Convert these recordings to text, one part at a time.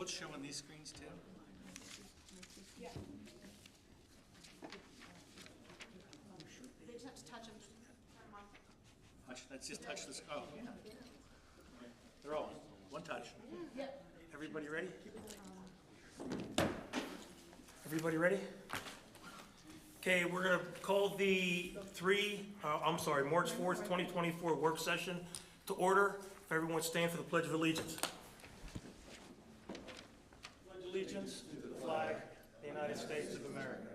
What's showing these screens too? Yeah. They just have to touch them, just turn them on. Let's just touch this. Oh, yeah. They're all one touch. Everybody ready? Everybody ready? Okay, we're going to call the March 4th, 2024 work session to order. If everyone would stand for the Pledge of Allegiance. Pledge allegiance to the flag of the United States of America,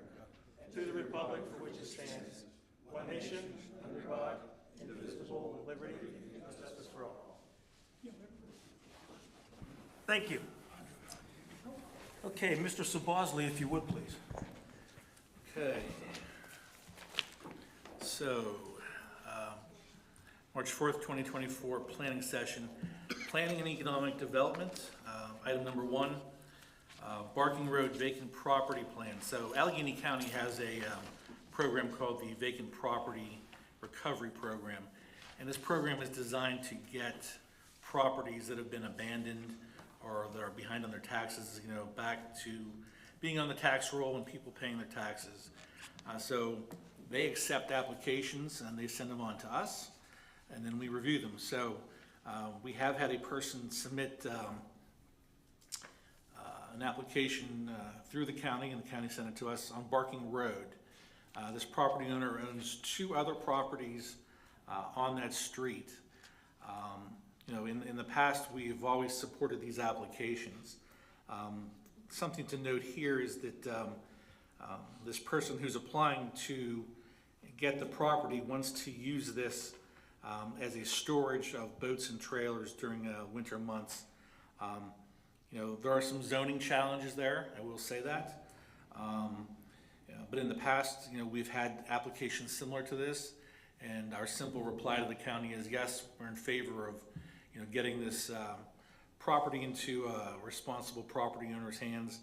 to the republic for which it stands, one nation, under God, indivisible, with liberty and justice for all. Thank you. Okay, Mr. Sabosley, if you would, please. Okay. So, March 4th, 2024 planning session, planning and economic development. Item number 1, Barking Road vacant property plan. So Allegheny County has a program called the Vacant Property Recovery Program. And this program is designed to get properties that have been abandoned or that are behind on their taxes, back to being on the tax roll and people paying their taxes. So they accept applications and they send them on to us, and then we review them. So we have had a person submit an application through the county, and the county sent it to us on Barking Road. This property owner owns 2 other properties on that street. In the past, we've always supported these applications. Something to note here is that this person who's applying to get the property wants to use this as a storage of boats and trailers during winter months. There are some zoning challenges there, I will say that. But in the past, we've had applications similar to this, and our simple reply to the county is yes, we're in favor of getting this property into responsible property owner's hands,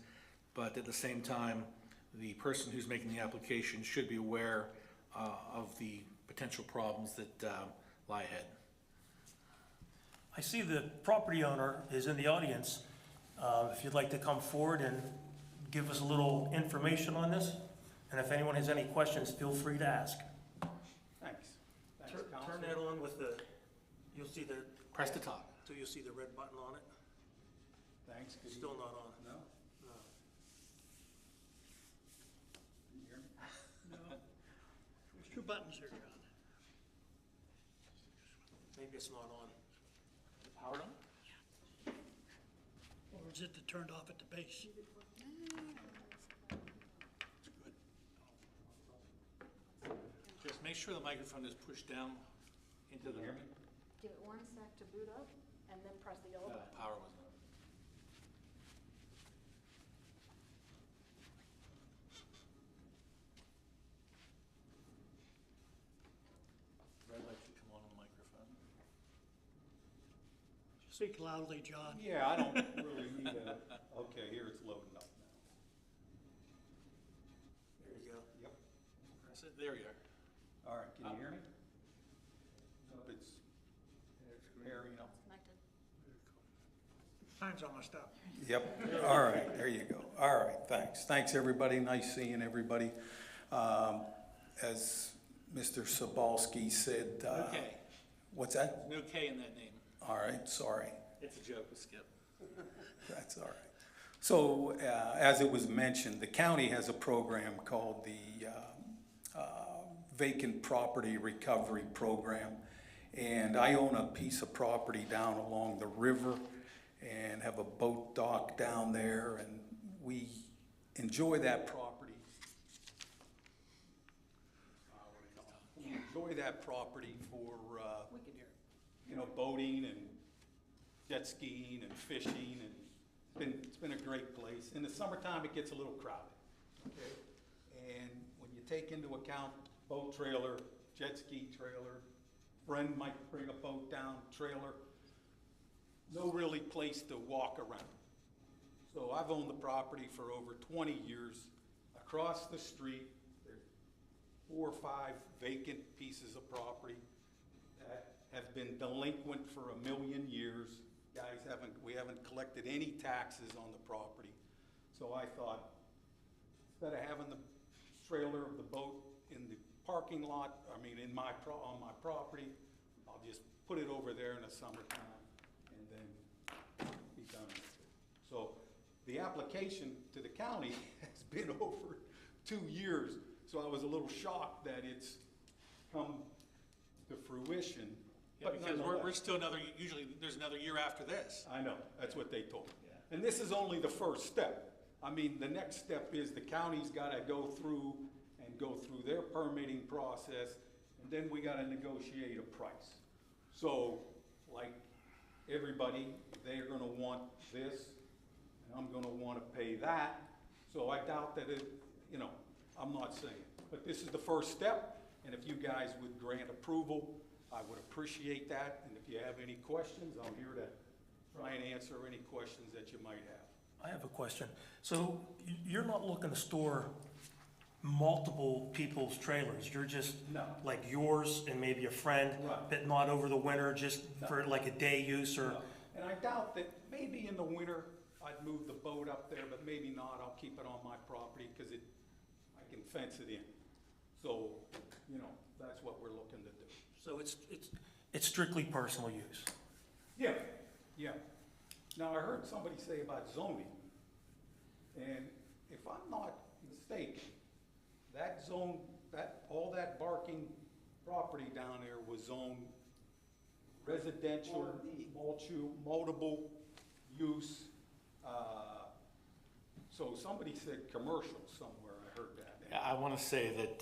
but at the same time, the person who's making the application should be aware of the potential problems that lie ahead. I see the property owner is in the audience. If you'd like to come forward and give us a little information on this, and if anyone has any questions, feel free to ask. Thanks. Turn that on with you'll see the, Press the top. so you'll see the red button on it. Thanks. Good Still evening. not on. No? No. Can you hear me? There's 2 buttons there, John. Maybe it's not on. Powered on? Or is it turned off at the base? Just make sure the microphone is pushed down into the. Can you hear me? Give it 1 sec to boot up, and then press the yellow button. Power wasn't on. Red light should come on the microphone. Speak loudly, John. Yeah, I don't really need a, okay, here it's loading up now. There you go. Yep. Press it. There you are. All right, can you hear me? Nope, it's airing up. Connected. Time's almost up. Yep, all right, there you go. All right, thanks. Thanks, everybody. Nice seeing everybody. As Mr. Sabalski said. Okay. What's that? No K in that name. All right, sorry. It's a joke with Skip. That's all right. So, as it was mentioned, the county has a program called the Vacant Property Recovery Program. And I own a piece of property down along the river and have a boat dock down there, and we enjoy that property. We enjoy that property for, We can hear. boating and jet skiing and fishing, and it's been a great place. In the summertime, it gets a little crowded, okay? And when you take into account boat trailer, jet ski trailer, friend might bring a boat down, trailer, no really place to walk around. So I've owned the property for over 20 years. Across the street, there's 4 or 5 vacant pieces of property that have been delinquent for 1 million years. we haven't collected any taxes on the property. So I thought, instead of having the trailer of the boat in the parking lot, on my property, I'll just put it over there in the summertime and then be done with it. So the application to the county has been over 2 years, so I was a little shocked that it's come to fruition. Yeah, But because nonetheless- we're still usually there's another year after this. I know, that's what they told me. And this is only the first step. The next step is the county's gotta go through their permitting process, and then we gotta negotiate a price. So, like everybody, they're gonna want this, and I'm gonna wanna pay that. So I doubt that I'm not saying. But this is the first step, and if you guys would grant approval, I would appreciate that. And if you have any questions, I'm here to try and answer any questions that you might have. I have a question. So you're not looking to store multiple people's trailers? You're just No. like yours and maybe a friend, Right. but not over the winter, just for like a day use or? No. And I doubt that maybe in the winter I'd move the boat up there, but maybe not. I'll keep it on my property because I can fence it in. So, that's what we're looking to do. So it's strictly personal use? Yeah. Now, I heard somebody say about zoning, and if I'm not mistaken, that zone, all that barking property down there was zoned residential, multiple use. So somebody said commercial somewhere, I heard that. Yeah, I want to say that,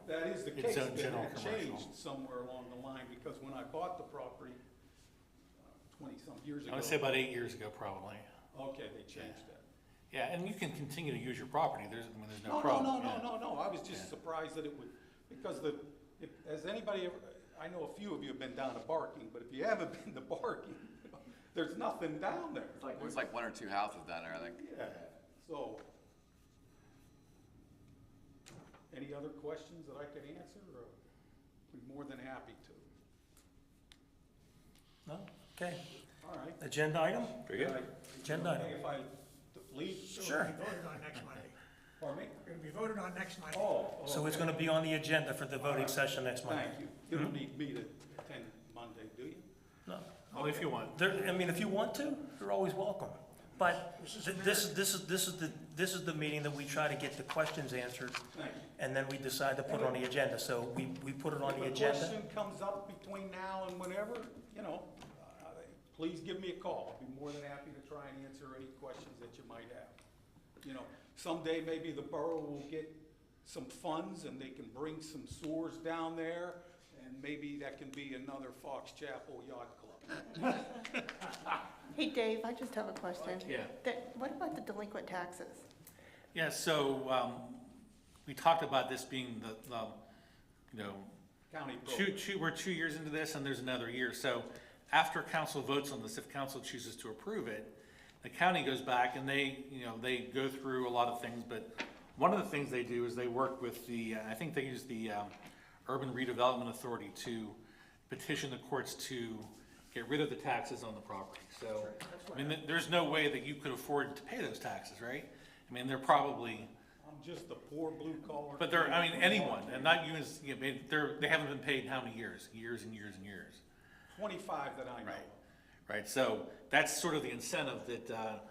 That is the It's case, zoned then general that commercial. changed somewhere along the line, because when I bought the property 20-some years ago. I would say about 8 years ago, probably. Okay, they changed that. Yeah, and you can continue to use your property, there's no No, problem. no, I was just Yeah. surprised that it would, because has anybody ever, I know a few of you have been down to Barking, but if you haven't been to Barking, there's nothing down there. It's like 1 or 2 houses down there, I think. Yeah, so. Any other questions that I could answer, or I'd be more than happy to. No? Okay. All right. Agenda item? Very good. Agenda item. Okay, if I leave? Sure. It'll be voted on next Monday. Pardon me? It'll be voted on next Monday. Oh. So it's okay. gonna be on the agenda for the voting session next Monday? Thank you. You don't need me to attend Monday, do you? No. Only if you want. If you want to, you're always welcome. But this is the meeting that we try to get the questions answered, Thank you. and then we decide to put it on the agenda. So we put it on the If a agenda. question comes up between now and whenever, please give me a call. I'll be more than happy to try and answer any questions that you might have. Someday maybe the borough will get some funds and they can bring some sewers down there, and maybe that can be another Fox Chapel Yacht Club. Hey, Dave, I just have a question. Yeah. What about the delinquent taxes? Yeah, so, we talked about this being the County program. we're 2 years into this and there's another year. So after council votes on this, if council chooses to approve it, the county goes back and they go through a lot of things, but one of the things they do is they work with I think they use the Urban Redevelopment Authority to petition the courts to get rid of the taxes on the property. So, there's no way that you could afford to pay those taxes, right? They're probably, I'm just a poor blue collar. but anyone, and not you as, they haven't been paid how many years? Years and years and years. 25 that I know. Right, so that's sort of the incentive that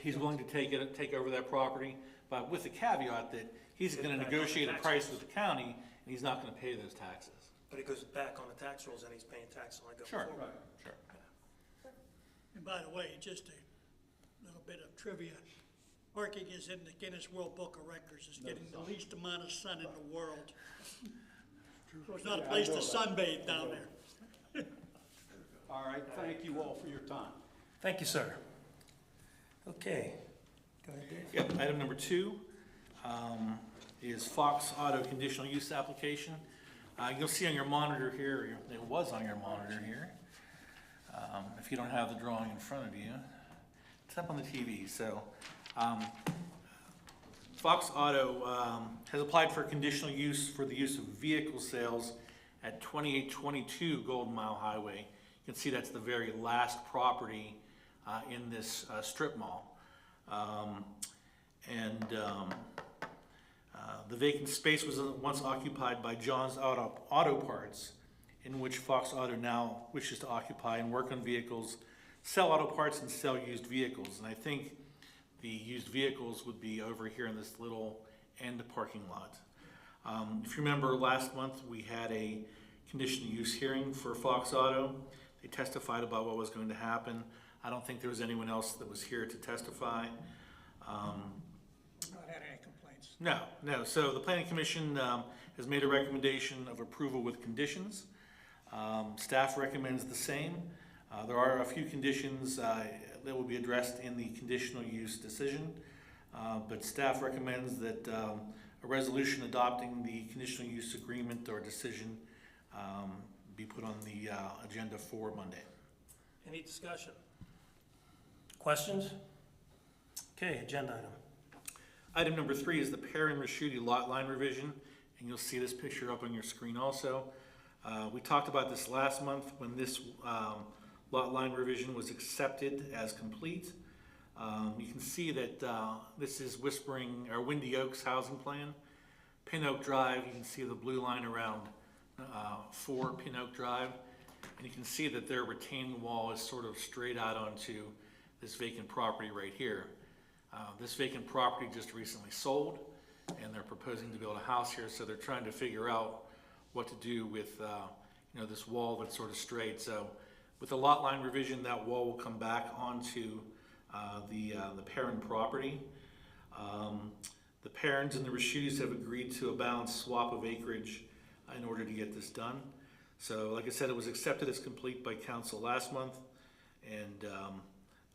he's willing to take over that property, but with the caveat that he's gonna negotiate a price with the county, and he's not gonna pay those taxes. But it goes back on the tax rolls and he's paying tax on it going Sure. forward. Right. Sure. And by the way, just a little bit of trivia. Barking is in the Guinness World Book of Records as getting the least amount of sun in the world. So it's not a place to sunbathe down there. All right, thank you all for your time. Thank you, sir. Okay. Go ahead, Dave. Yep, item number 2 is Fox Auto conditional use application. You'll see on your monitor here, it was on your monitor here. If you don't have the drawing in front of you, it's up on the TV. So, Fox Auto has applied for conditional use for the use of vehicle sales at 2822 Golden Mile Highway, You can see that's the very last property in this strip mall. The vacant space was once occupied by John's Auto Parts, in which Fox Auto now wishes to occupy and work on vehicles, sell auto parts and sell used vehicles. And I think the used vehicles would be over here in this little end parking lot. If you remember last month, we had a conditional use hearing for Fox Auto. They testified about what was going to happen. I don't think there was anyone else that was here to testify. Not had any complaints. No. So the Planning Commission has made a recommendation of approval with conditions. Staff recommends the same. There are a few conditions that will be addressed in the conditional use decision, but staff recommends that a resolution adopting the conditional use agreement or decision be put on the agenda for Monday. Any discussion? Questions? Okay, agenda item. Item number 3 is the Perrin-Raschuti lot line revision, and you'll see this picture up on your screen also. We talked about this last month when this lot line revision was accepted as complete. You can see that this is Windy Oaks housing plan. Pin Oak Drive, you can see the blue line around 4 Pin Oak Drive, and you can see that their retaining wall is sort of straight out onto this vacant property right here. This vacant property just recently sold, and they're proposing to build a house here, so they're trying to figure out what to do with this wall that's sort of straight. So with the lot line revision, that wall will come back onto the Perrin property. The Perrins and the Raschutis have agreed to a balanced swap of acreage in order to get this done. So like I said, it was accepted as complete by council last month, and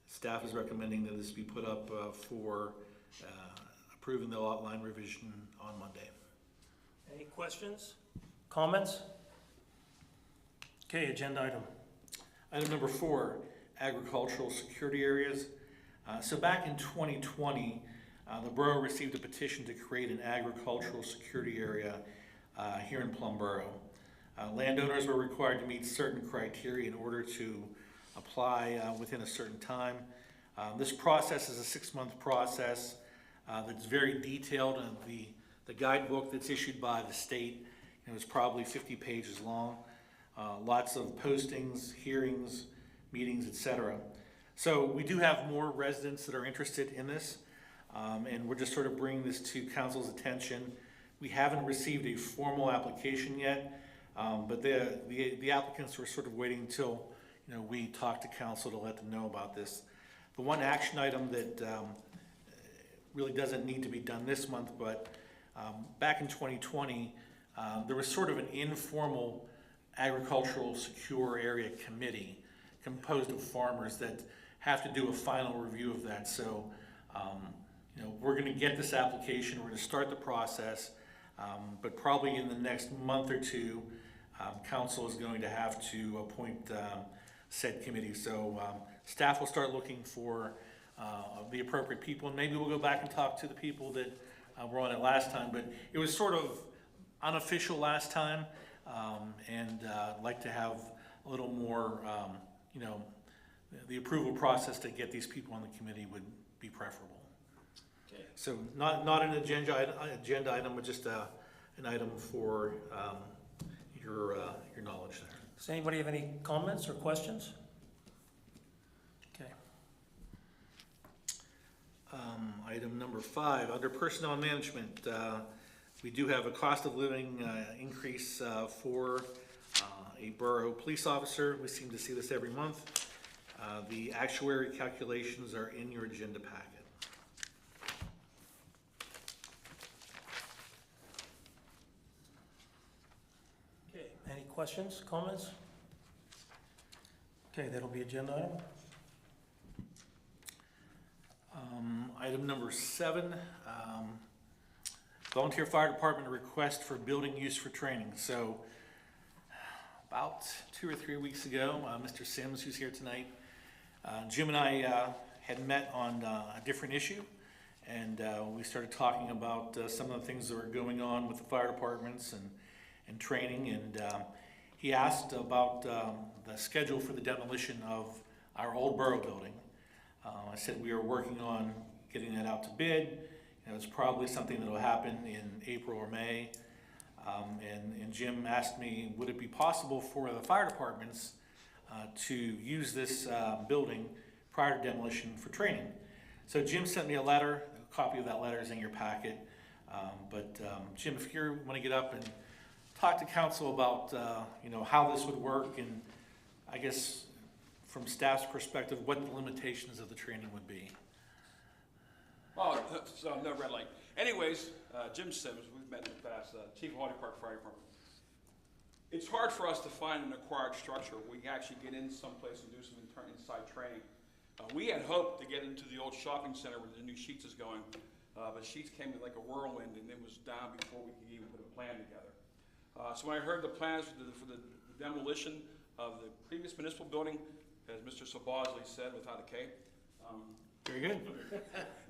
staff is recommending that this be put up for approving the lot line revision on Monday. Any questions? Comments? Okay, agenda item. Item number 4, agricultural security areas. So back in 2020, the borough received a petition to create an agricultural security area here in Plum Boro. Landowners were required to meet certain criteria in order to apply within a certain time. This process is a 6-month process that's very detailed. The guidebook that's issued by the state is probably 50 pages long. Lots of postings, hearings, meetings, etc. So we do have more residents that are interested in this, and we're just sort of bringing this to council's attention. We haven't received a formal application yet, but the applicants were sort of waiting until we talked to council to let them know about this. The one action item that really doesn't need to be done this month, but back in 2020, there was sort of an informal agricultural secure area committee composed of farmers that have to do a final review of that. So, we're going to get this application, we're going to start the process, but probably in the next month or two, council is going to have to appoint said committee. So staff will start looking for the appropriate people, and maybe we'll go back and talk to the people that were on it last time, but it was sort of unofficial last time, and I'd like to have a little more, the approval process to get these people on the committee would be preferable. Okay. So not an agenda item, but just an item for your knowledge there. Does anybody have any comments or questions? Okay. Item number 5, under personnel and management, we do have a cost of living increase for a borough police officer. We seem to see this every month. The actuary calculations are in your agenda packet. Okay, any questions, comments? Okay, that'll be agenda item. Item number 7, volunteer fire department request for building use for training. So about 2 or 3 weeks ago, Mr. Sims, who's here tonight, Jim and I had met on a different issue, and we started talking about some of the things that were going on with the fire departments and training, and He asked about the schedule for the demolition of our old borough building. I said we are working on getting that out to bid. It's probably something that will happen in April or May. And Jim asked me, would it be possible for the fire departments to use this building prior to demolition for training? So Jim sent me a letter. A copy of that letter is in your packet. Jim, if you want to get up and talk to council about how this would work, and I guess from staff's perspective, what the limitations of the training would be. Oh, so no red light. Anyways, Jim Sims, we've met in the past, Chief of Hardy Park Fire Department. It's hard for us to find an acquired structure. We can actually get in someplace and do some inside training. We had hoped to get into the old shopping center where the new Sheets is going, but Sheets came in like a whirlwind and it was down before we could even put a plan together. So when I heard the plans for the demolition of the previous municipal building, as Mr. Sabosley said, without a K, Very good.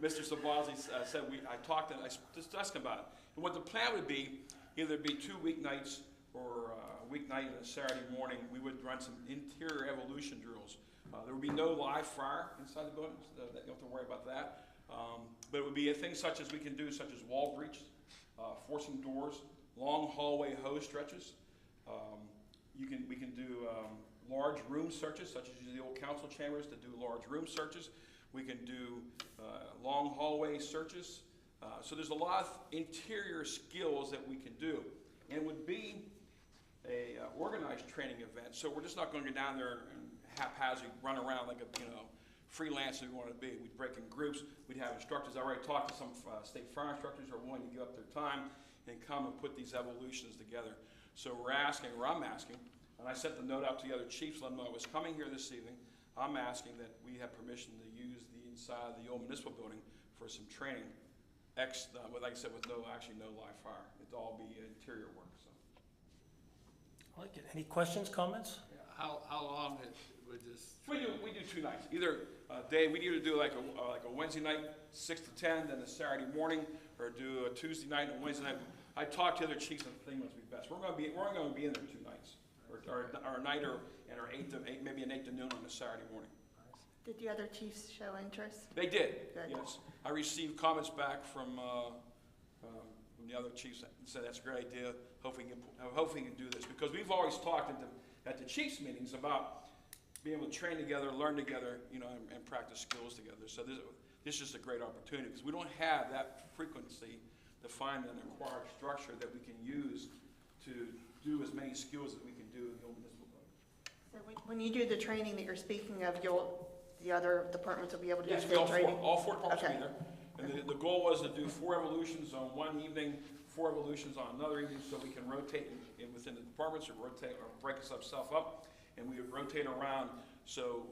Mr. Sabosley said, I talked and I discussed about it. And what the plan would be, either it'd be 2 weeknights or a weeknight and a Saturday morning, we would run some interior evolution drills. There would be no live fire inside the building, so you don't have to worry about that. But it would be things such as we can do, such as wall breach, forcing doors, long hallway hose stretches. We can do large room searches, such as the old council chambers to do large room searches. We can do long hallway searches. So there's a lot of interior skills that we can do. And it would be a organized training event. So we're just not going to go down there and haphazardly run around like a freelancer we want to be. We'd break in groups. We'd have instructors. I already talked to some state fire instructors who are willing to give up their time and come and put these evolutions together. So I'm asking, and I sent the note out to the other chiefs, letting them know I was coming here this evening. I'm asking that we have permission to use the inside of the old municipal building for some training, like I said, with no live fire. It'd all be interior work. So. I like it. Any questions, comments? How long would this? We do 2 nights. Either day, we'd either do like a Wednesday night, 6 to 10, then a Saturday morning, or do a Tuesday night and a Wednesday night. I talked to other chiefs and I think must be best. We're going to be in there 2 nights, or a night, or 8 to 8, maybe an 8 to noon on a Saturday morning. Did the other chiefs show interest? They did. Good. Yes. I received comments back from the other chiefs that said that's a great idea. Hopefully we can do this, because we've always talked at the chiefs meetings about being able to train together, learn together, and practice skills together. So this is a great opportunity, because we don't have that frequency to find an acquired structure that we can use to do as many skills that we can do in the old municipal building. So when you do the training that you're speaking of, the other departments will be able to do Yes, the same training? all four departments will be Okay. there. And the goal was to do 4 evolutions on one evening, 4 evolutions on another evening, so we can rotate within the departments, or rotate or break ourselves up, and we would rotate around. So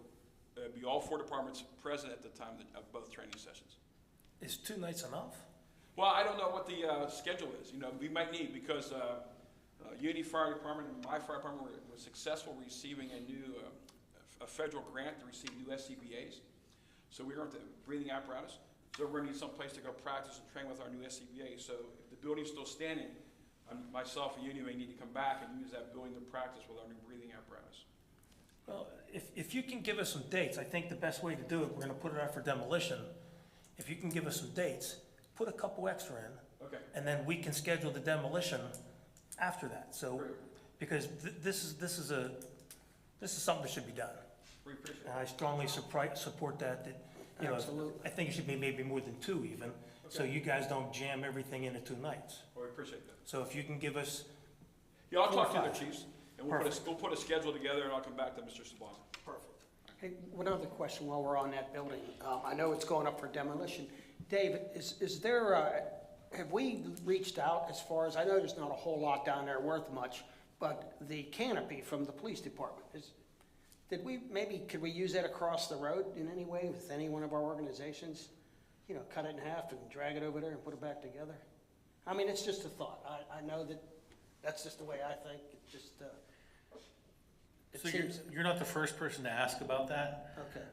it'd be all 4 departments present at the time of both training sessions. Is 2 nights enough? Well, I don't know what the schedule is. We might need, because Unity Fire Department and my fire department were successful receiving a federal grant to receive new SCBAs. So we're going to breathing apparatus. So we're going to need some place to go practice and train with our new SCBA. So if the building's still standing, myself and Unity may need to come back and use that building to practice with our new breathing apparatus. Well, if you can give us some dates, I think the best way to do it, we're gonna put it out for demolition. If you can give us some dates, put a couple extra in. Okay. And then we can schedule the demolition after that. So, Great. because this is something that should be done. We appreciate And it. I strongly support that, Absolutely. I think it should be maybe more than 2 even, so Okay. you guys don't jam everything into 2 nights. Well, we appreciate that. So if you can give us, Yeah, I'll 4 or talk to the 5. chiefs, and we'll put a schedule together, and I'll come back to Mr. Sabazi. perfect. Hey, one other question while we're on that building. I know it's going up for demolition. Dave, is there, have we reached out as far as, I know there's not a whole lot down there worth much, but the canopy from the police department, could we use that across the road in any way with any one of our organizations? Cut it in half and drag it over there and put it back together? I mean, it's just a thought. I know that's just the way I think. It just, it So seems, you're not the first person to ask about that. okay.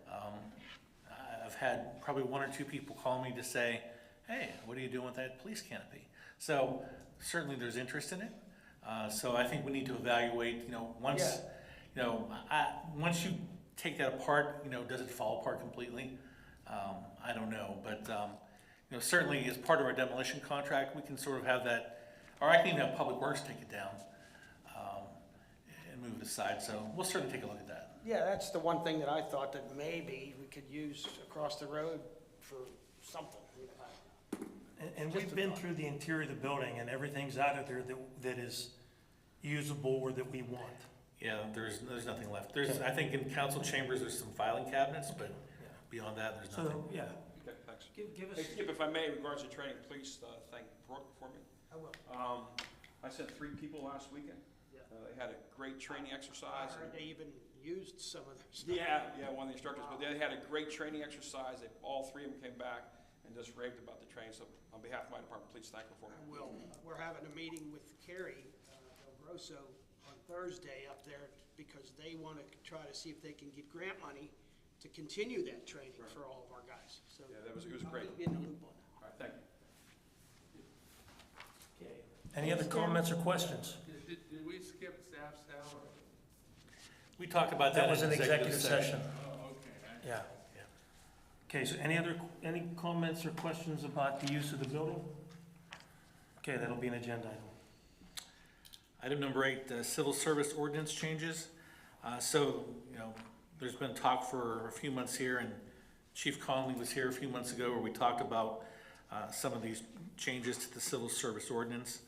I've had probably 1 or 2 people call me to say, hey, what are you doing with that police canopy? So certainly there's interest in it. So I think we need to evaluate, once, once you take that apart, does it fall apart completely? I don't know, but, certainly as part of our demolition contract, we can sort of have that, or I can even have Public Works take it down, and move it aside, so we'll certainly take a look at that. Yeah, that's the one thing that I thought that maybe we could use across the road for something. And Just we've a been thought. through the interior of the building, and everything's out of there that is usable or that we want. Yeah, there's nothing left. I think in council chambers, there's some filing cabinets, but beyond that, there's nothing. So, yeah, Okay, thanks. give us, Hey, Skip, if I may, in regards to training, please thank Brooke for me. I will. I sent 3 people last weekend. Yeah. They had a great training I exercise. heard they even used some of their stuff. Yeah, one of the instructors, but they had a great training exercise. All 3 of them came back and just raved about the training. So on behalf of my department, please thank her for me. I will. We're having a meeting with Carrie Del Grosso on Thursday up there because they want to try to see if they can get grant money to continue that training for all of our guys. So Yeah, it was great. I'll be in the loop on that. All right, thank you. any other comments or questions? Did we skip staff salary? We talked about That that was in an executive session. Oh, okay. Yeah. Okay, so any comments or questions about the use of the building? Okay, that'll be an agenda item. Item number 8, civil service ordinance changes. So, there's been talk for a few months here, and Chief Conley was here a few months ago where we talked about some of these changes to the civil service ordinance.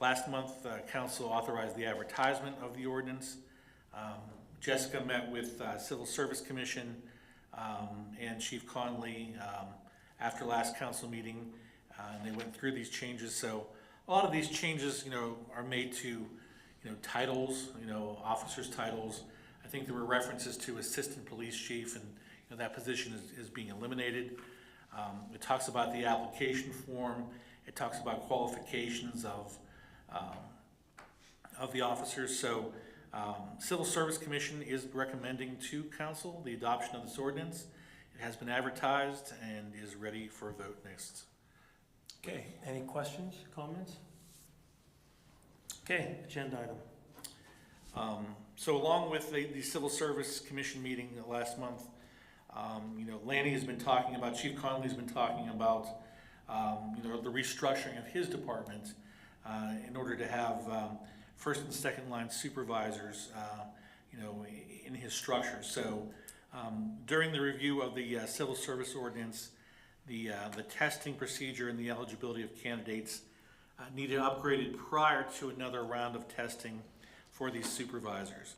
Last month, council authorized the advertisement of the ordinance. Jessica met with Civil Service Commission and Chief Conley after last council meeting, and they went through these changes. So a lot of these changes, are made to, titles, officers' titles. I think there were references to assistant police chief, and that position is being eliminated. It talks about the application form. It talks about qualifications of the officers. So Civil Service Commission is recommending to council the adoption of this ordinance. It has been advertised and is ready for a vote next. Okay, any questions, comments? Okay, agenda item. So along with the Civil Service Commission meeting last month, Lanny has been talking about, Chief Conley's been talking about, the restructuring of his department in order to have first and second line supervisors, in his structure. So during the review of the civil service ordinance, the testing procedure and the eligibility of candidates needed upgraded prior to another round of testing for these supervisors.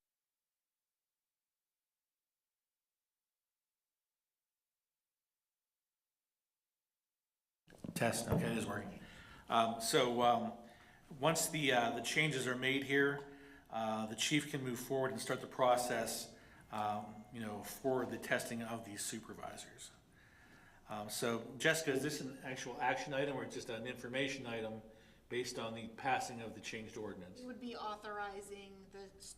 Test, okay, it is working. Once the changes are made here, the chief can move forward and start the process, for the testing of these supervisors. So Jessica, is this an actual action item or just an information item based on the passing of the changed ordinance? We would be authorizing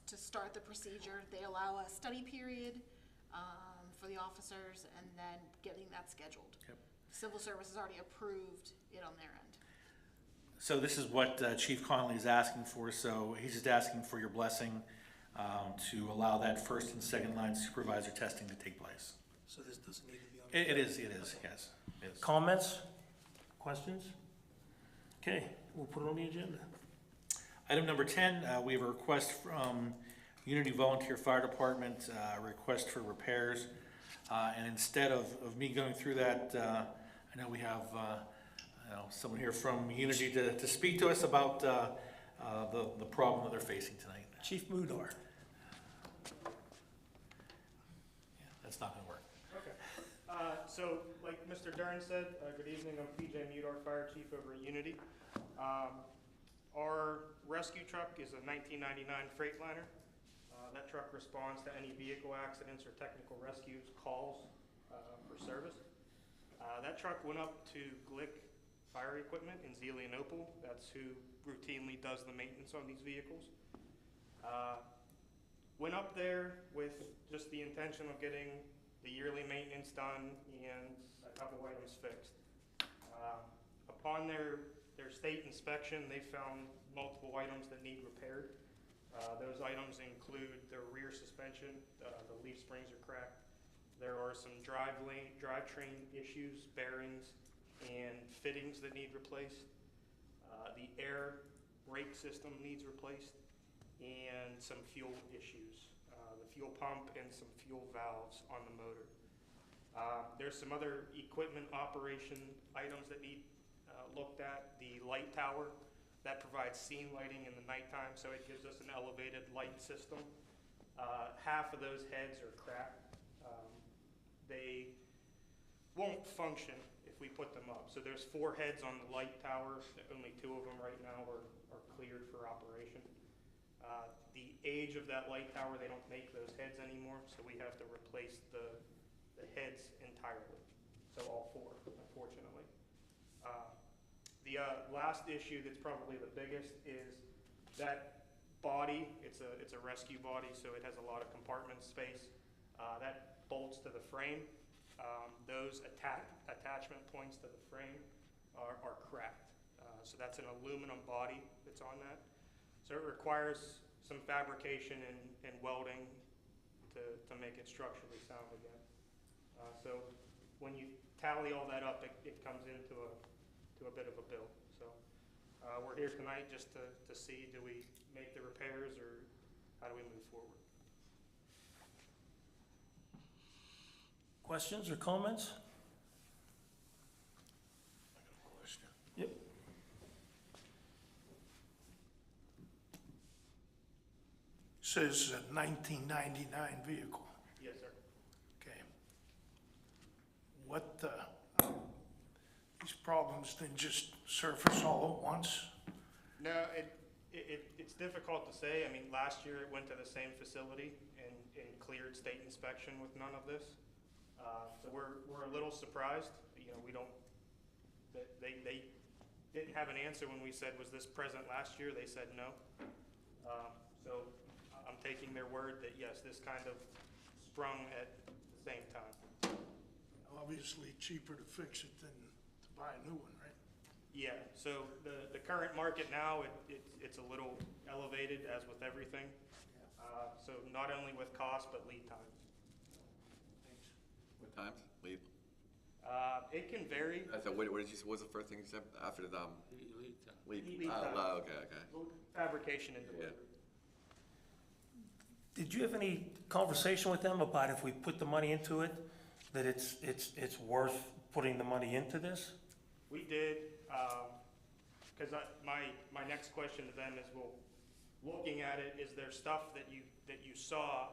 to start the procedure. They allow a study period for the officers and then getting that scheduled. Yep. Civil Service has already approved it on their end. So this is what Chief Conley is asking for, so he's just asking for your blessing to allow that first and second line supervisor testing to take place. So this doesn't need to be on. It is, yes, it is. Comments, questions? Okay, we'll put it on the agenda. Item number 10, we have a request from Unity Volunteer Fire Department, a request for repairs. And instead of me going through that, I know we have someone here from Unity to speak to us about the problem that they're facing tonight. Chief Mudar. Yeah, that's not gonna work. Okay. So, like Mr. Dern said, good evening, I'm PJ Mudar, Fire Chief over at Unity. Our rescue truck is a 1999 Freightliner. That truck responds to any vehicle accidents or technical rescues calls for service. That truck went up to Glick Fire Equipment in Zelienople. That's who routinely does the maintenance on these vehicles. Went up there with just the intention of getting the yearly maintenance done and a couple items fixed. Upon their their state inspection, they found multiple items that need repaired. Those items include the rear suspension, the leaf springs are cracked. There are some drivetrain issues, bearings, and fittings that need replaced. The air brake system needs replaced, and some fuel issues. The fuel pump and some fuel valves on the motor. There's some other equipment operation items that need looked at. The light tower that provides scene lighting in the nighttime, so it gives us an elevated light system. Half of those heads are cracked. They won't function if we put them up. So there's 4 heads on the light tower. Only 2 of them right now are cleared for operation. The age of that light tower, they don't make those heads anymore, so we have to replace the heads entirely. So all 4, unfortunately. The last issue that's probably the biggest is that body. It's a rescue body, so it has a lot of compartment space. That bolts to the frame. Those attachment points to the frame are cracked. So that's an aluminum body that's on that. So it requires some fabrication and welding to make it structurally sound again. So when you tally all that up, it comes into a bit of a bill. So we're here tonight just to see, do we make the repairs or how do we move forward? Questions or comments? I got a question. Yep. Says a 1999 vehicle. Yes, sir. Okay. What, these problems didn't just surface all at once? No, it's difficult to say. I mean, last year it went to the same facility and cleared state inspection with none of this. So we're a little surprised. You know, we don't, they didn't have an answer when we said, was this present last year? They said no. So I'm taking their word that yes, this kind of sprung at the same time. Obviously cheaper to fix it than to buy a new one, right? Yeah, so the current market now, it's a little elevated as with everything. So not only with cost, but lead time. What times? Lead. It can vary. So what did you? What was the first thing you said after the Lead time. lead? Lead time. Okay. Fabrication and delivery. Did you have any conversation with them about if we put the money into it, that it's worth putting the money into this? We did, because my next question to them is, well, looking at it, is there stuff that you saw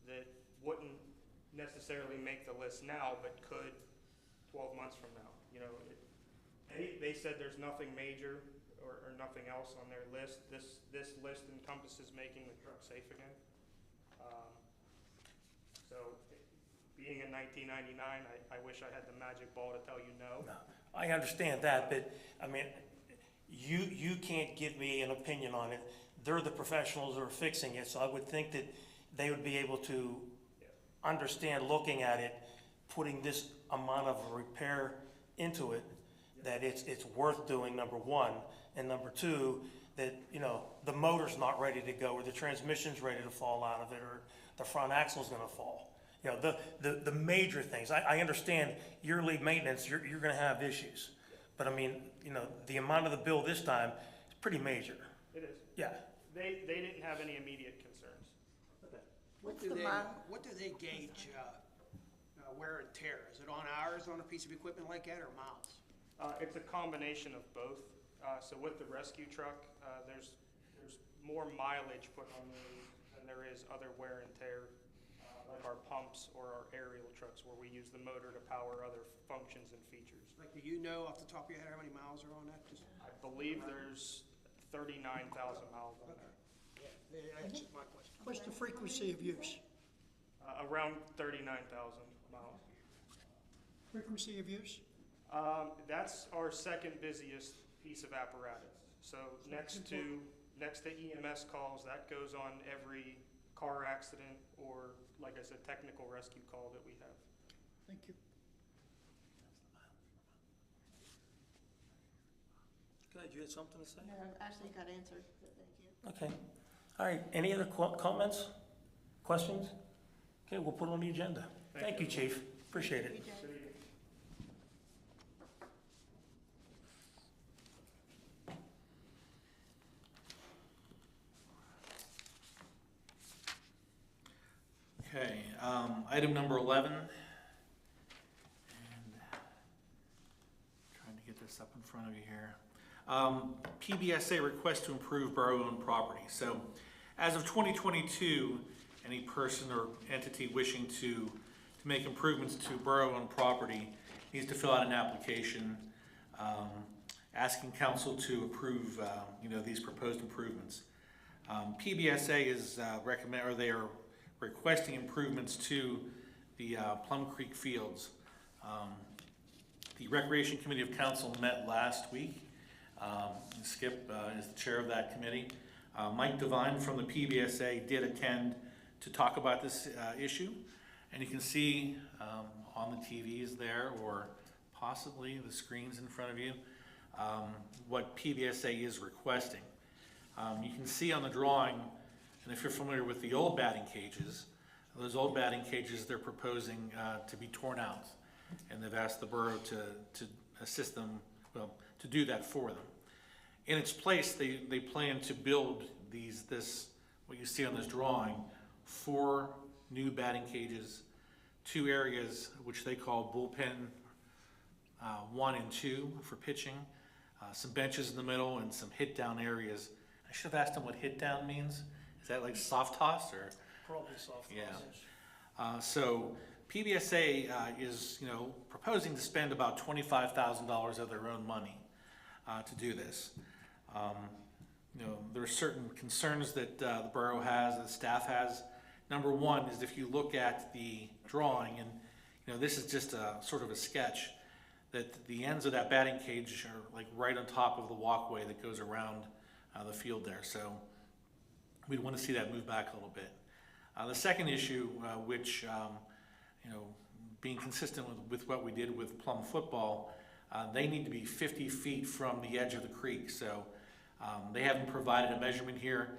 that wouldn't necessarily make the list now, but could 12 months from now? You know, they said there's nothing major or nothing else on their list. This list encompasses making the truck safe again. So being in 1999, I wish I had the magic ball to tell you no. No, I understand that, but I mean, you can't give me an opinion on it. They're the professionals that are fixing it, so I would think that they would be able to understand, looking at it, putting this amount of repair into it, that it's worth doing, number one, and number two, that, you know, the motor's not ready to go, or the transmission's ready to fall out of it, or the front axle's gonna fall. You know, the major things. I understand yearly maintenance, you're gonna have issues. But I mean, you know, the amount of the bill this time is pretty major. It is. Yeah. They didn't have any immediate concerns. What What's the model? What do they gauge wear and tear? Is it on hours on a piece of equipment like that or miles? It's a combination of both. So with the rescue truck, there's more mileage put on those than there is other wear and tear, like our pumps or our aerial trucks, where we use the motor to power other functions and features. Like, do you know off the top of your head how many miles are on that? Just I believe there's 39,000 miles on there. yeah, that answers my question. What's the frequency of use? Around 39,000 miles. Frequency of use? That's our second busiest piece of apparatus. So next to EMS calls, that goes on every car accident or, like I said, technical rescue call that we have. Thank you. Go ahead, you had something to say? No, actually got answered, but thank you. Okay. All right, any other comments, questions? Okay, we'll put it on the agenda. Thank you, Chief. Appreciate it. Okay, item number 11. And trying to get this up in front of you here. PBSA request to improve borough-owned property. So as of 2022, any person or entity wishing to make improvements to borough-owned property needs to fill out an application asking council to approve, these proposed improvements. PBSA is they are requesting improvements to the Plum Creek fields. The Recreation Committee of Council met last week. Skip is the chair of that committee. Mike Devine from the PBSA did attend to talk about this issue. And you can see on the TVs there, or possibly the screens in front of you, what PBSA is requesting. You can see on the drawing, and if you're familiar with the old batting cages, those old batting cages they're proposing to be torn out. And they've asked the borough to assist them, to do that for them. In its place, they plan to build what you see on this drawing, 4 new batting cages, 2 areas which they call bullpen 1 and 2 for pitching, some benches in the middle, and some hit down areas. I should have asked them what hit down means. Is that like soft toss or? Probably soft. Yeah. So PBSA is proposing to spend about $25,000 of their own money to do this. There are certain concerns that the borough has, the staff has. Number one is if you look at the drawing, and this is just a sort of a sketch, that the ends of that batting cage are like right on top of the walkway that goes around the field there. So we'd want to see that move back a little bit. The second issue, which being consistent with what we did with Plum football, they need to be 50 feet from the edge of the creek. So they haven't provided a measurement here.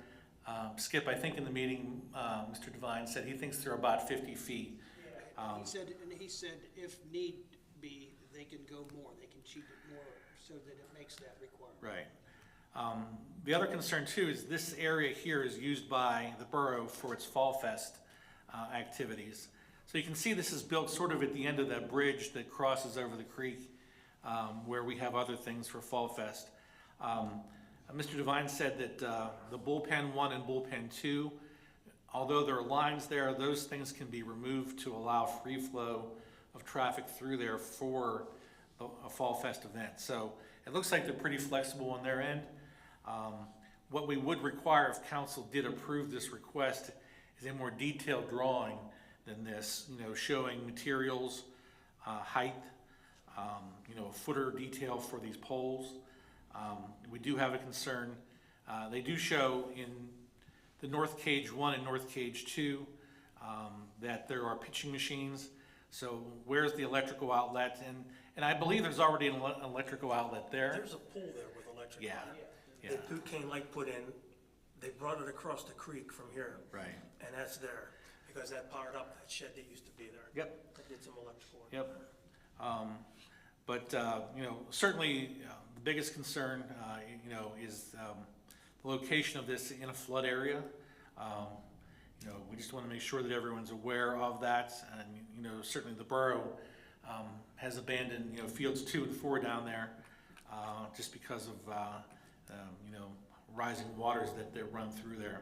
Skip, I think in the meeting, Mr. Devine said he thinks they're about 50 feet. Yeah, he said if need be, they can go more, they can cheat it more so that it makes that requirement. Right. The other concern too is this area here is used by the borough for its Fall Fest activities. So you can see this is built sort of at the end of that bridge that crosses over the creek where we have other things for Fall Fest. Mr. Devine said that the bullpen 1 and bullpen 2, although there are lines there, those things can be removed to allow free flow of traffic through there for a Fall Fest event. So it looks like they're pretty flexible on their end. What we would require if council did approve this request is a more detailed drawing than this, showing materials, height, a footer detail for these poles. We do have a concern. They do show in the North Cage 1 and North Cage 2 that there are pitching machines. So where's the electrical outlet? And I believe there's already an electrical outlet there. There's a pole there with electric. Yeah. Yeah. That Duquesne Light put in. They brought it across the creek from here. Right. And that's there because that powered up that shed that used to be there. Yep. That did some electrical work. Yep. But certainly the biggest concern, is the location of this in a flood area. We just want to make sure that everyone's aware of that. And, certainly the borough has abandoned, fields 2 and 4 down there just because of, rising waters that run through there.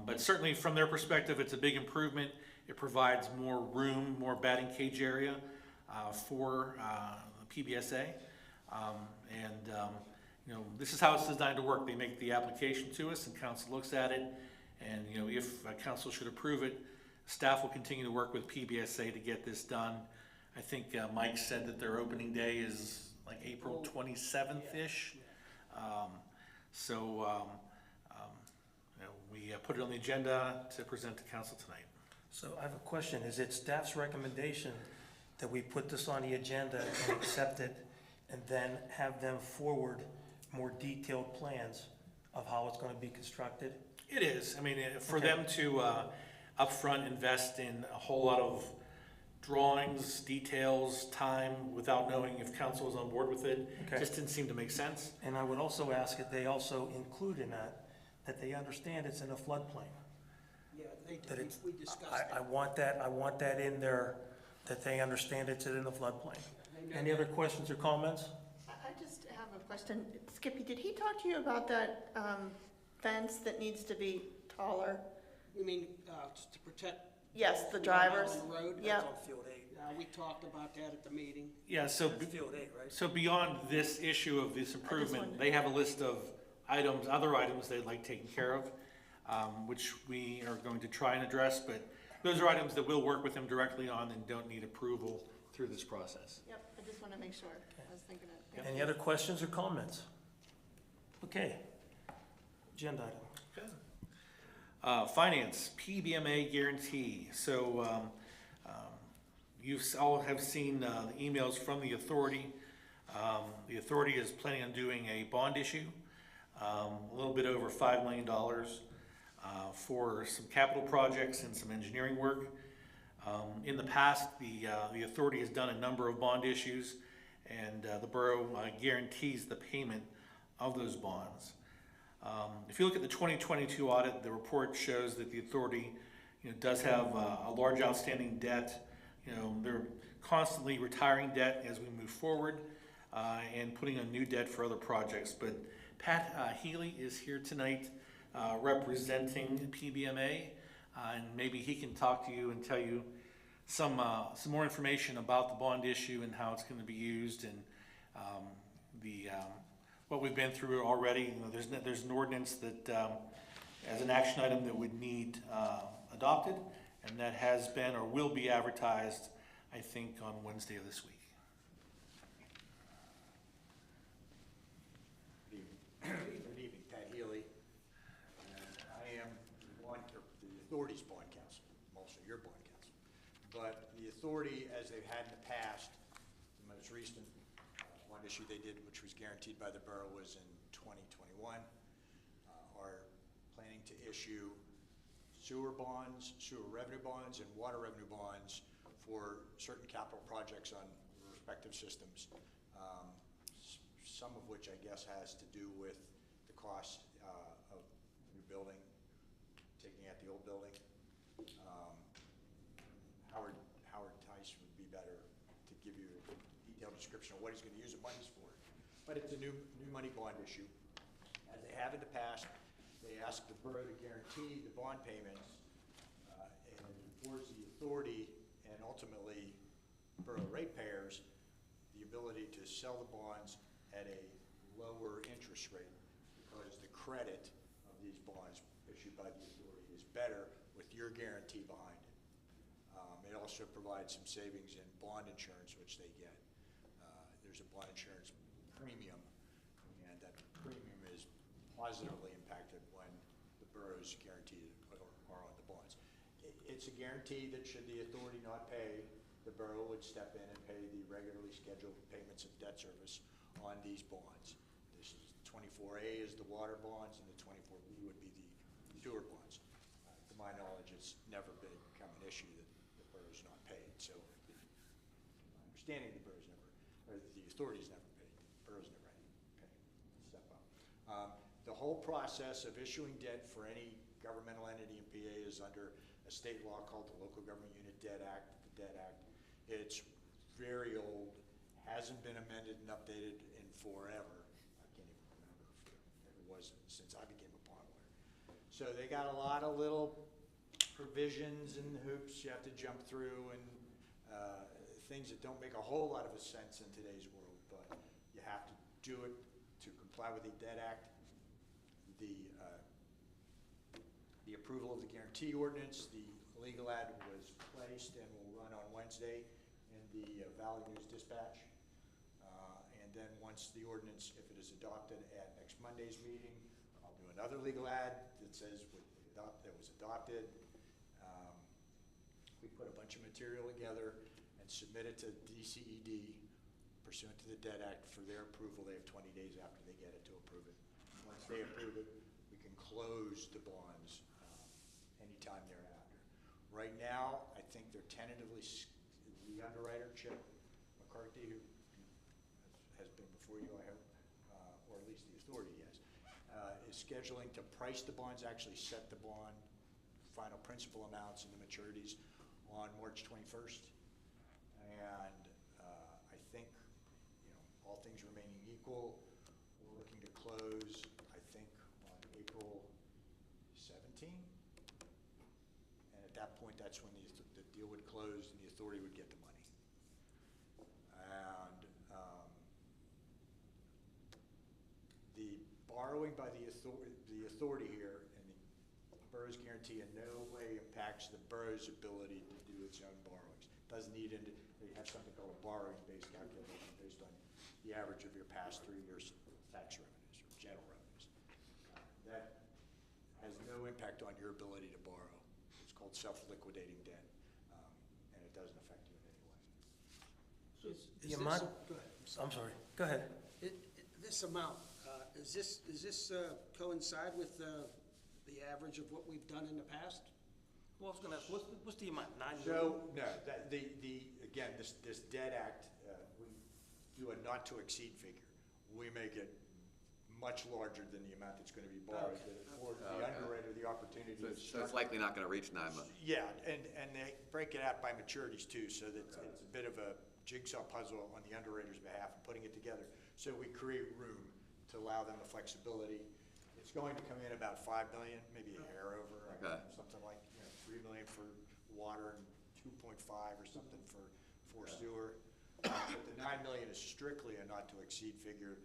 But certainly from their perspective, it's a big improvement. It provides more room, more batting cage area for the PBSA. This is how it's designed to work. They make the application to us and council looks at it. And, if council should approve it, staff will continue to work with PBSA to get this done. I think Mike said that their opening day is like April 27th-ish. We put it on the agenda to present to council tonight. So I have a question. Is it staff's recommendation that we put this on the agenda and accept it and then have them forward more detailed plans of how it's gonna be constructed? It is. I mean, for Okay. them to upfront invest in a whole lot of drawings, details, time, without knowing if council is on board with it, Okay. just didn't seem to make sense. And I would also ask that they also include in that they understand it's in a floodplain. Yeah, That it's, we discussed I that. want that in there, that they understand it's in the floodplain. Any other questions or comments? I just have a question. Skippy, did he talk to you about that fence that needs to be taller? You mean, just to protect? Yes, the drivers. On the road? Yep. That's on Field 8. We talked about that at the meeting. Yeah, so, That's Field 8, right? so beyond this issue of this improvement, wondered. they have a list of items, other items they'd like taken care of, which we are going to try and address, but those are items that we'll work with them directly on and don't need approval through this process. Yep, I just want to make sure. I was thinking it. Any other questions or comments? Okay. Agenda item. Finance, PBMA guarantee. So you all have seen the emails from the authority. The authority is planning on doing a bond issue, a little bit over $5 million for some capital projects and some engineering work. In the past, the authority has done a number of bond issues, and the borough guarantees the payment of those bonds. If you look at the 2022 audit, the report shows that the authority, does have a large outstanding debt. They're constantly retiring debt as we move forward and putting on new debt for other projects. But Pat Healy is here tonight representing PBMA, and maybe he can talk to you and tell you some more information about the bond issue and how it's going to be used, and what we've been through already. There's an ordinance that as an action item that would need adopted, and that has been or will be advertised, I think, on Wednesday of this week. Good evening, Pat Healy. I am the authority's bond counsel, I'm also your bond counsel. But the authority, as they've had in the past, the most recent bond issue they did, which was guaranteed by the borough, was in 2021, are planning to issue sewer bonds, sewer revenue bonds, and water revenue bonds for certain capital projects on respective systems. Some of which I guess has to do with the cost of new building, taking out the old building. Howard Tice would be better to give you a detailed description of what he's going to use the monies for. But it's a new money bond issue. As they have in the past, they ask the borough to guarantee the bond payments and affords the authority and ultimately borough ratepayers the ability to sell the bonds at a lower interest rate, because the credit of these bonds issued by the authority is better with your guarantee behind it. It also provides some savings in bond insurance, which they get. There's a bond insurance premium, and that premium is positively impacted when the borough's guaranteed are on the bonds. It's a guarantee that should the authority not pay, the borough would step in and pay the regularly scheduled payments of debt service on these bonds. This is 24A is the water bonds, and the 24B would be the sewer bonds. To my knowledge, it's never become an issue that the borough's not paid. So, my understanding, the borough's never, or the authority's never paid. The borough's never had to pay. Step up. The whole process of issuing debt for any governmental entity in PA is under a state law called the Local Government Unit Debt Act, the Debt Act. It's very old. Hasn't been amended and updated in forever. I can't even remember if it was since I became a bond lawyer. So they got a lot of little provisions and hoops you have to jump through, and things that don't make a whole lot of sense in today's world, but you have to do it to comply with the Debt Act. The approval of the guarantee ordinance, the legal ad was placed and will run on Wednesday in the Valley News Dispatch. And then once the ordinance, if it is adopted at next Monday's meeting, I'll do another legal ad that says that was adopted. We put a bunch of material together and submit it to DCED pursuant to the Debt Act. For their approval, they have 20 days after they get it to approve it. Once they approve it, we can close the bonds anytime thereafter. Right now, I think they're tentatively, the underwriter, Chip McCarthy, who has been before you, I hope, or at least the authority is scheduling to price the bonds, actually set the bond final principal amounts and the maturities on March 21st. And I think, all things remaining equal, we're looking to close, I think, on April 17. And at that point, that's when the deal would close and the authority would get the money. And the borrowing by the authority here and the borough's guarantee in no way impacts the borough's ability to do its own borrowings. Doesn't need they have something called a borrowing-based calculation based on the average of your past 3 years' tax revenues or general revenues. That has no impact on your ability to borrow. It's called self-liquidating debt, and it doesn't affect you in any way. The amount, Go ahead. I'm sorry, go ahead. This amount, does this coincide with the average of what we've done in the past? Well, I was gonna ask, what's the amount, 9 million? So, no, again, this Debt Act, we do a not to exceed figure. We make it much larger than the amount that's gonna be borrowed, that affords the underwriter the opportunity to So it's likely not gonna reach 9 million. Yeah, and they break it out by maturities too, so that it's a bit of a jigsaw puzzle on the underwriter's behalf and putting it together. So we create room to allow them the flexibility. It's going to come in about 5 million, maybe a hair over, Okay. something like 3 million for water and 2.5 or something for sewer. But the 9 million is strictly a not to exceed figure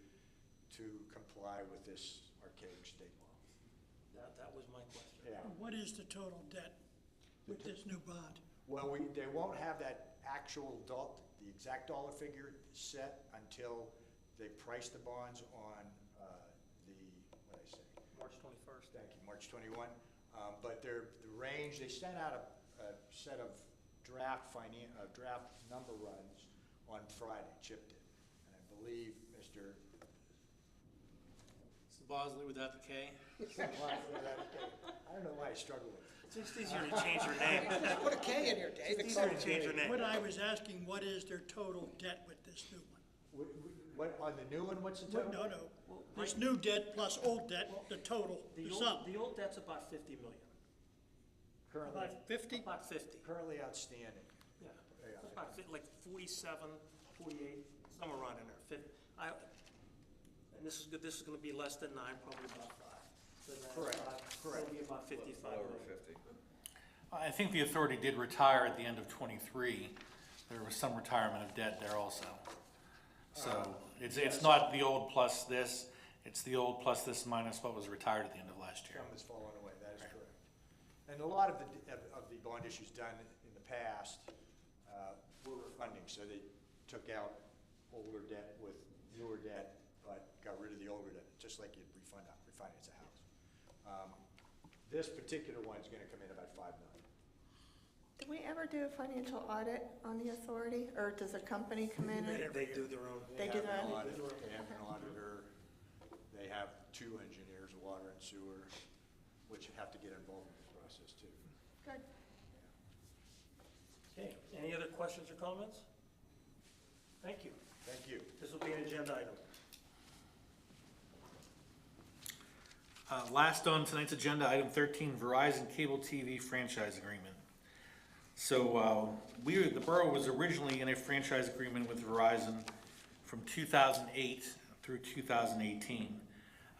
to comply with this archaic state law. That was my question. Yeah. What is the total debt with this new bond? Well, they won't have that actual the exact dollar figure set until they price the bonds on what did I say? March 21st. Thank you, March 21. But the range, they sent out a set of draft number runs on Friday, Chip did. And I believe Mr. It's the Bosley without the K. I don't know why I struggle with it. It's just easier to change your name. Put a K in here, Dave. It's easier to change your name. What I was asking, what is their total debt with this new one? What, on the new one, what's the total? No, this new debt plus old debt, the total, the sum. The old debt's about 50 million. Currently, About 50? About 50. currently outstanding. Yeah. It's about like 47, 48, somewhere around in there. And this is good. This is going to be less than 9, probably about 5. So Correct. It'll be about 55 Over million. 50. I think the authority did retire at the end of '23. There was some retirement of debt there also. So it's not the old plus this, it's the old plus this minus what was retired at the end of last year. Some has fallen away, that is correct. And a lot of the bond issues done in the past were refunding, so they took out older debt with newer debt, but got rid of the older debt, just like you'd refinance a house. This particular one is gonna come in about 5 million. Do we ever do a financial audit on the authority, or does a company come in? They do their own. They do their own? They have an auditor, they have 2 engineers, water and sewer, which have to get involved in the process too. Good. Okay, any other questions or comments? Thank you. Thank you. This will be an agenda item. Last on tonight's agenda, item 13, Verizon Cable TV franchise agreement. So the borough was originally in a franchise agreement with Verizon from 2008 through 2018.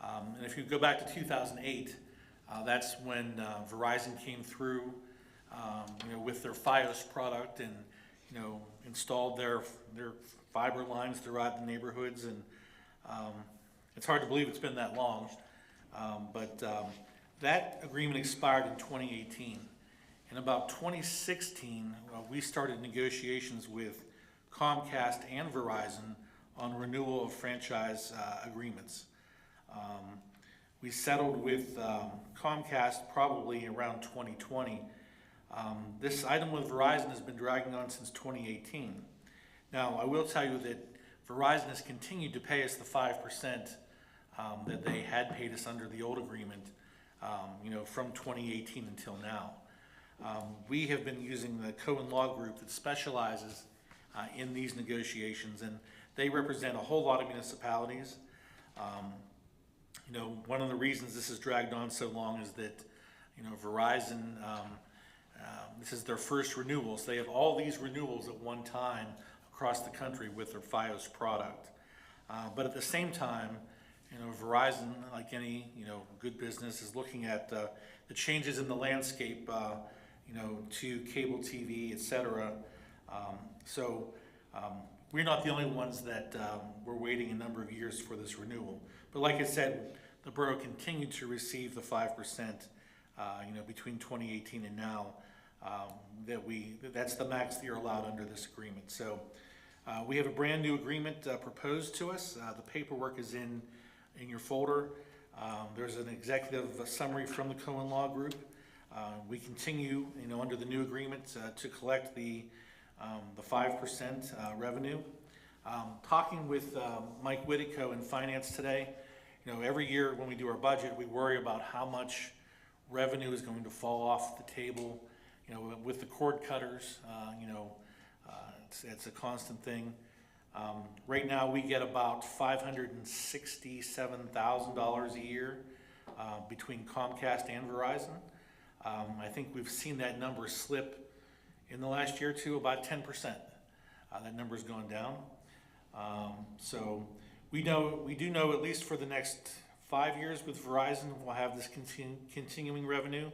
And if you go back to 2008, that's when Verizon came through with their Fios product and installed their fiber lines throughout the neighborhoods. And it's hard to believe it's been that long. But that agreement expired in 2018. In about 2016, we started negotiations with Comcast and Verizon on renewal of franchise agreements. We settled with Comcast probably around 2020. This item with Verizon has been dragging on since 2018. Now, I will tell you that Verizon has continued to pay us the 5% that they had paid us under the old agreement, from 2018 until now. We have been using the Cohen Law Group that specializes in these negotiations, and they represent a whole lot of municipalities. One of the reasons this has dragged on so long is that, Verizon, this is their first renewals. They have all these renewals at one time across the country with their FiOS product. But at the same time, Verizon, like any, good business, is looking at the changes in the landscape, to cable TV, et cetera. We're not the only ones that were waiting a number of years for this renewal. But like I said, the borough continued to receive the 5%, between 2018 and now. That's the max that you're allowed under this agreement. So we have a brand new agreement proposed to us. The paperwork is in your folder. There's an executive summary from the Cohen Law Group. We continue, under the new agreement to collect the 5% revenue. Talking with Mike Whittico in finance today, every year when we do our budget, we worry about how much revenue is going to fall off the table. With the cord cutters, it's a constant thing. Right now, we get about $567,000 a year between Comcast and Verizon. I think we've seen that number slip in the last year or two, about 10%. That number's gone down. So we do know at least for the next 5 years with Verizon, we'll have this continuing revenue.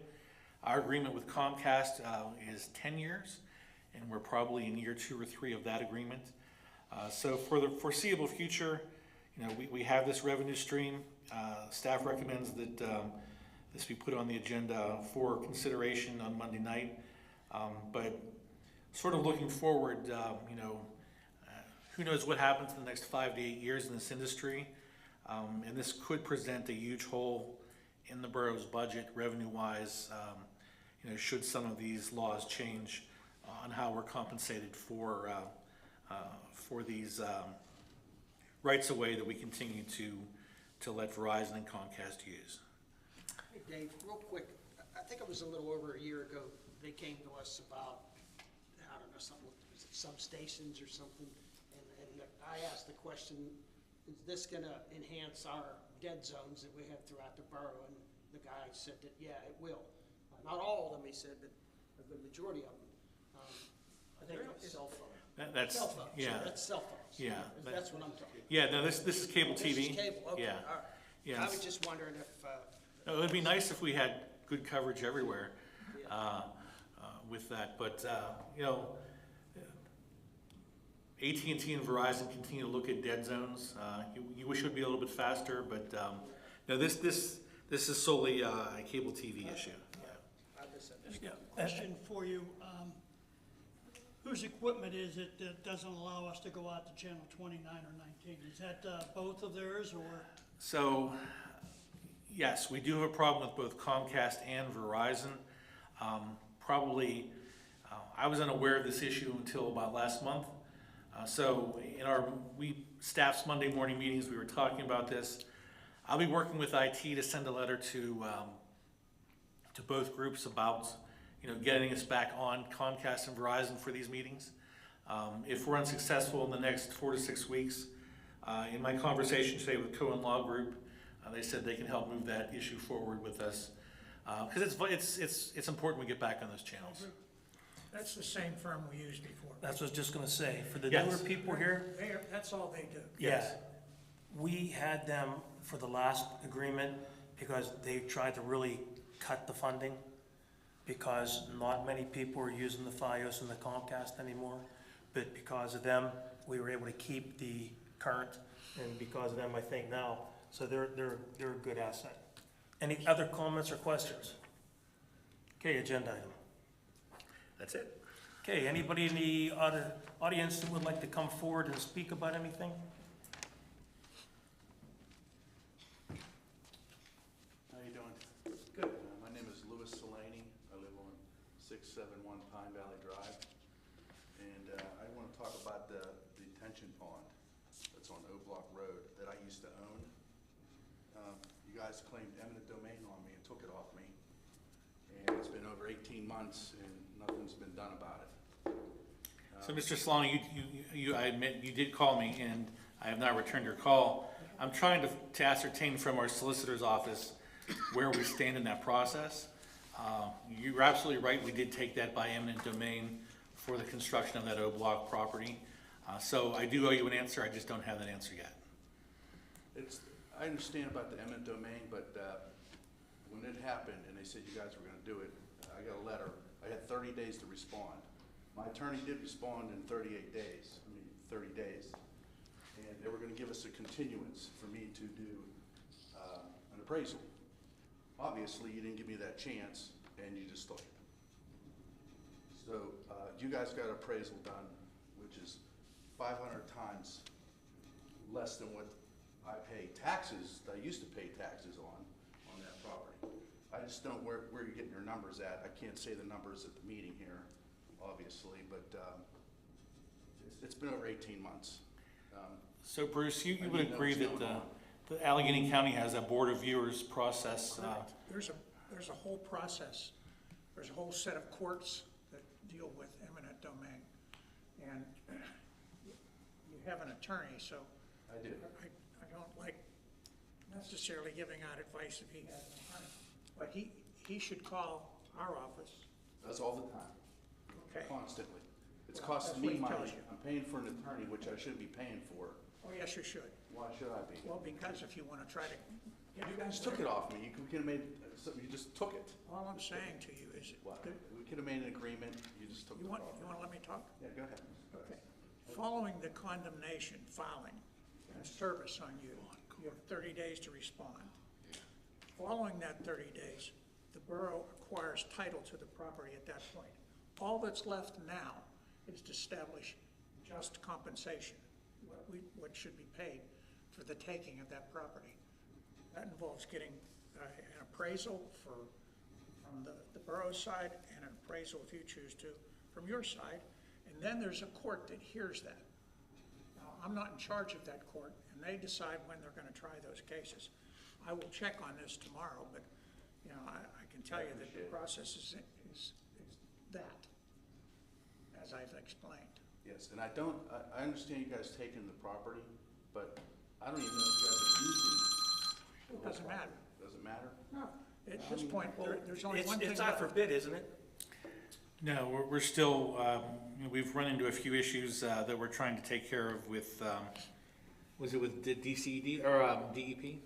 Our agreement with Comcast is 10 years, and we're probably in year 2 or 3 of that agreement. So for the foreseeable future, we have this revenue stream. Staff recommends that this be put on the agenda for consideration on Monday night. But sort of looking forward, who knows what happens in the next 5 to 8 years in this industry. And this could present a huge hole in the borough's budget revenue-wise, should some of these laws change on how we're compensated for these rights of way that we continue to let Verizon and Comcast use. Hey, Dave, real quick, I think it was a little over a year ago, they came to us about, I don't know, something, was it substations or something? And I asked the question, is this gonna enhance our dead zones that we have throughout the borough? And the guy said that, yeah, it will. Not all of them, he said, but the majority of them. I think it's cell phone. That's, Cell phones, yeah. That's cell phones. Yeah. That's what I'm talking about. Yeah, no, this is cable TV. This is cable, okay, Yeah. all right. Yeah. I was just wondering if, No, it would be nice if we had good coverage everywhere with that, but AT&T and Verizon continue to look at dead zones. You wish it would be a little bit faster, but no, this is solely a cable TV issue. I misunderstood. Yeah. Question for you, whose equipment is it that doesn't allow us to go out to channel 29 or 19? Is that both of theirs, or? So, yes, we do have a problem with both Comcast and Verizon. I was unaware of this issue until about last month. So in our staff's Monday morning meetings, we were talking about this. I'll be working with IT to send a letter to both groups about getting us back on Comcast and Verizon for these meetings. If we're unsuccessful in the next 4 to 6 weeks, in my conversation today with Cohen Law Group, they said they can help move that issue forward with us because it's important we get back on those channels. That's the same firm we used before. That's what I was just gonna say. For the Yes. newer people here, That's all they do. yeah, we had them for the last agreement because they tried to really cut the funding because not many people are using the FiOS and the Comcast anymore. But because of them, we were able to keep the current, and because of them, I think now, so they're a good asset. Any other comments or questions? Okay, agenda item. That's it. Okay, anybody in the audience that would like to come forward and speak about anything? How you doing? Good. My name is Louis Solani. I live on 671 Pine Valley Drive. And I want to talk about the detention pond. that's on O Block Road that I used to own. You guys claimed eminent domain on me and took it off me. And it's been over 18 months and nothing's been done about it. So, Mr. Solani, I admit you did call me, and I have not returned your call. I'm trying to ascertain from our solicitor's office where we stand in that process. You're absolutely right, we did take that by eminent domain for the construction of that O Block property. So I do owe you an answer, I just don't have that answer yet. I understand about the eminent domain, but when it happened and they said you guys were gonna do it, I got a letter. I had 30 days to respond. My attorney did respond in 30 days. And they were gonna give us a continuance for me to do an appraisal. Obviously, you didn't give me that chance, and you just took it. So you guys got appraisal done, which is 500 times less than what I pay taxes, that I used to pay taxes on that property. I just don't know where you're getting your numbers at. I can't say the numbers at the meeting here, obviously, but it's been over 18 months. So Bruce, you would agree that the Allegheny County has a board of viewers process? There's a whole process. There's a whole set of courts that deal with eminent domain. And you have an attorney, so I do. I don't like necessarily giving out advice if he has an attorney. But he should call our office. That's all the time. Okay. Constantly. It's Well, costing that's me what he money. tells you. I'm paying for an attorney, which I shouldn't be paying for. Oh, yes, you should. Why should I be? Well, because if you want to try to get You guys took it off me. You could have made something. You just took it. all I'm saying to you is, What? that We could have made an agreement. You just took you it want off. to let me talk? Yeah, go ahead. Okay. Following the condemnation filing and service on you, you have 30 days to respond. Following that 30 days, the borough acquires title to the property at that point. All that's left now is to establish just compensation, what should be paid for the taking of that property. That involves getting an appraisal from the borough's side and an appraisal, if you choose to, from your side. And then there's a court that hears that. Now, I'm not in charge of that court, and they decide when they're gonna try those cases. I will check on this tomorrow, but, you know, I can tell you that the process is that, as I've explained. Yes, and I understand you guys taking the property, but I don't even know if you guys are using. It doesn't matter. Doesn't matter? No, at this point, there's only one thing It's out for left. bid, isn't it? No, we're still, we've run into a few issues that we're trying to take care of with, was it with DCED, or DEP?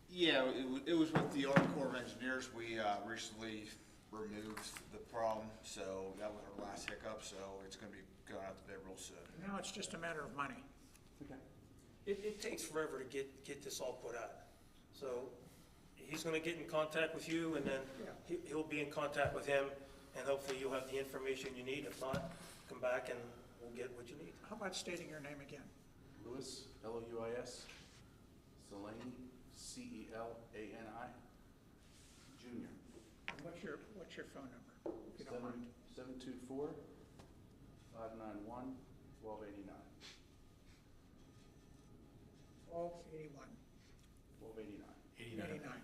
Yeah, it was with the Army Corps of Engineers. We recently removed the problem, so that was our last hiccup, so it's gonna be going out to bid real soon. Now it's just a matter of money. It takes forever to get this all put out. So he's gonna get in contact with you, and then he'll be in contact with him, and hopefully you'll have the information you need. If not, come back and we'll get what you need. How about stating your name again? Louis, Louis, Solani, CELANI, Junior. And what's your phone number, if you don't mind? 724-591-1289. 1281. 1289. 89.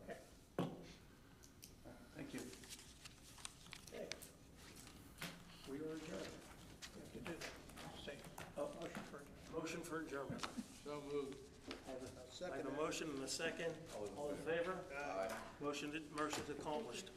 Okay. Thank you. Okay. We are adjourned. We have to do that. Say, motion for adjournment. So moved. I have a motion and a second. All in favor? Aye. Motion's accomplished.